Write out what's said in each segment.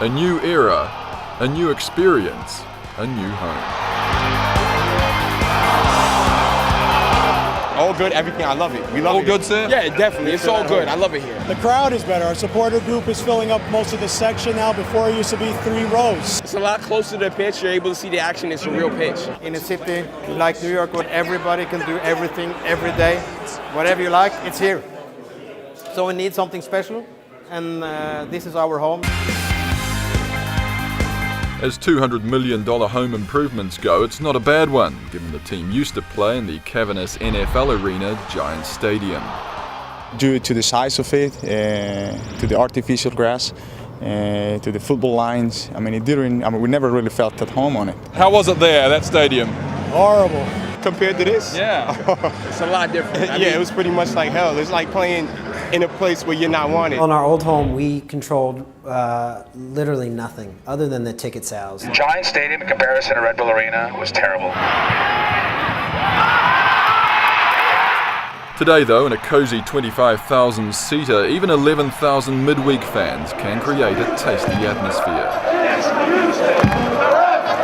A new era, a new experience, a new home. All good, everything. I love it. We love it. All good, sir? Yeah, definitely. It's all good. I love it here. The crowd is better. Our supporter group is filling up most of the section now. Before it used to be 3 rows. It's a lot closer to the pitch. You're able to see the action. It's a real pitch. In a city like New York where everybody can do everything every day, whatever you like, it's here. So we need something special, and this is our home. As $200 million home improvements go, it's not a bad one, given the team used to play in the cavernous NFL arena Giant Stadium. Due to the size of it, to the artificial grass, to the football lines, we never really felt at home on it. How was it there, that stadium? Horrible. Compared to this? Yeah. It's a lot different. It was pretty much like hell. It's like playing in a place where you're not wanted. On our old home, we controlled literally nothing other than the ticket sales. Giant Stadium in comparison to Red Bull Arena was terrible. Today though, in a cozy 25,000-seater, even 11,000 midweek fans can create a tasty atmosphere.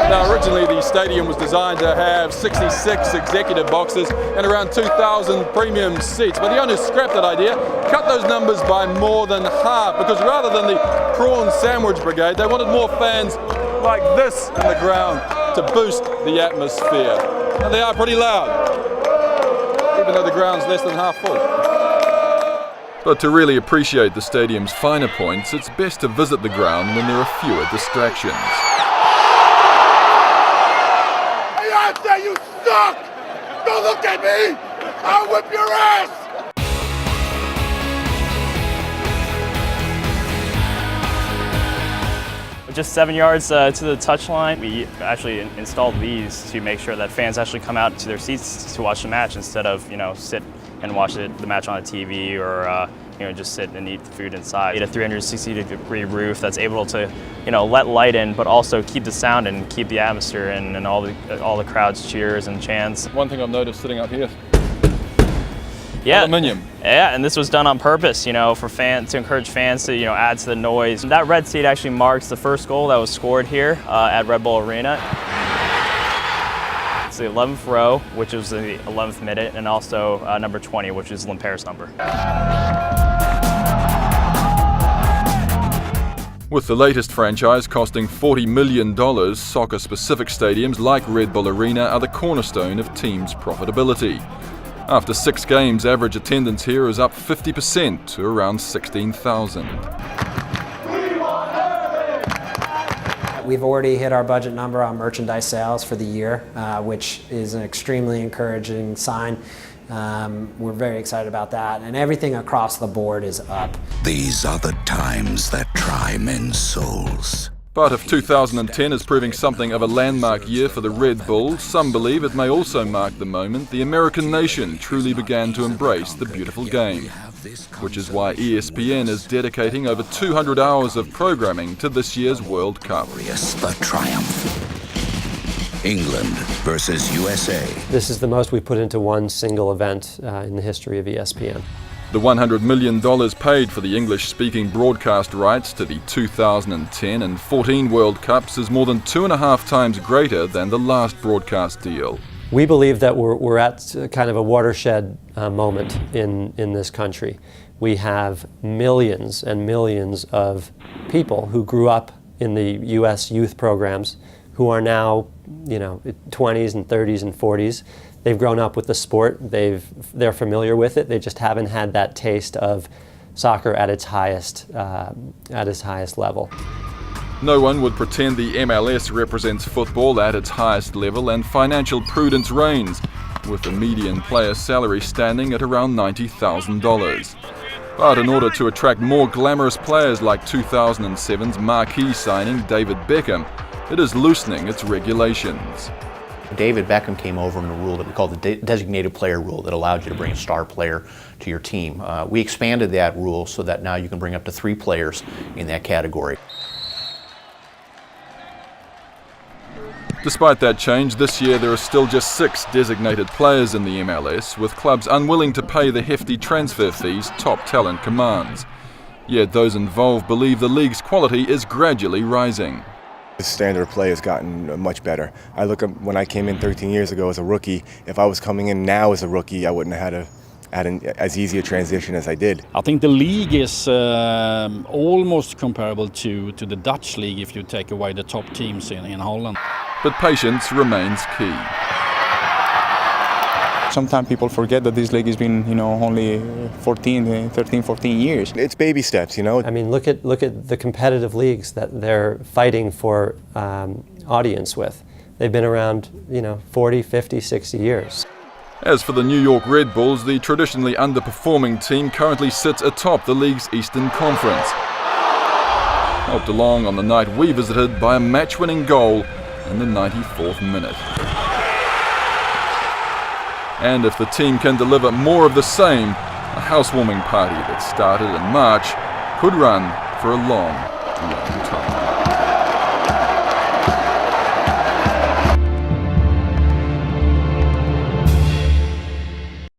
Now originally the stadium was designed to have 66 executive boxes and around 2,000 premium seats, but the owners scrapped that idea, cut those numbers by more than half, because rather than the prawn sandwich brigade, they wanted more fans like this in the ground to boost the atmosphere. And they are pretty loud, even though the ground's less than half full. But to really appreciate the stadium's finer points, it's best to visit the ground when there are fewer distractions. You suck! Don't look at me! I'll whip your ass! Just 7 yards to the touchline. We actually installed these to make sure that fans actually come out to their seats to watch the match instead of, sit and watch the match on a TV or just sit and eat the food inside. A 360-degree roof that's able to, let light in, but also keep the sound and keep the atmosphere in, and all the crowd's cheers and chants. One thing I've noticed sitting up here. Yeah, aluminium. Yeah, and this was done on purpose, for fans, to encourage fans to, add to the noise. That red seat actually marks the first goal that was scored here at Red Bull Arena. It's the 11th row, which is the 11th minute, and also number 20, which is Lemper's number. With the latest franchise costing $40 million, soccer-specific stadiums like Red Bull Arena are the cornerstone of teams' profitability. After 6 games, average attendance here is up 50% to around 16,000. We've already hit our budget number on merchandise sales for the year, which is an extremely encouraging sign. We're very excited about that, and everything across the board is up. These are the times that try men's souls. But if 2010 is proving something of a landmark year for the Red Bulls, some believe it may also mark the moment the American nation truly began to embrace the beautiful game, which is why ESPN is dedicating over 200 hours of programming to this year's World Cup. The triumph. England versus USA. This is the most we've put into one single event in the history of ESPN. The $100 million paid for the English-speaking broadcast rights to the 2010 and 14 World Cups is more than 2.5 times greater than the last broadcast deal. We believe that we're at kind of a watershed moment in this country. We have millions and millions of people who grew up in the U.S. youth programs who are now, 20s and 30s and 40s. They've grown up with the sport, they're familiar with it, they just haven't had that taste of soccer at its highest level. No one would pretend the MLS represents football at its highest level, and financial prudence reigns, with the median player salary standing at around $90,000. But in order to attract more glamorous players like 2007's marquee signing David Beckham, it is loosening its regulations. David Beckham came over in a rule that we call the designated player rule that allowed you to bring a star player to your team. We expanded that rule so that now you can bring up to 3 players in that category. Despite that change, this year there are still just 6 designated players in the MLS, with clubs unwilling to pay the hefty transfer fees top talent commands. Yet those involved believe the league's quality is gradually rising. The standard of play has gotten much better. I look at when I came in 13 years ago as a rookie. If I was coming in now as a rookie, I wouldn't have had as easy a transition as I did. I think the league is almost comparable to the Dutch league if you take away the top teams in Holland. But patience remains key. Sometimes people forget that this league has been, only 13, 14 years. It's baby steps, I mean, look at the competitive leagues that they're fighting for audience with. They've been around, 40, 50, 60 years. As for the New York Red Bulls, the traditionally underperforming team currently sits atop the league's Eastern Conference. Helped along on the night we visited by a match-winning goal in the 94th minute. And if the team can deliver more of the same, a housewarming party that started in March could run for a long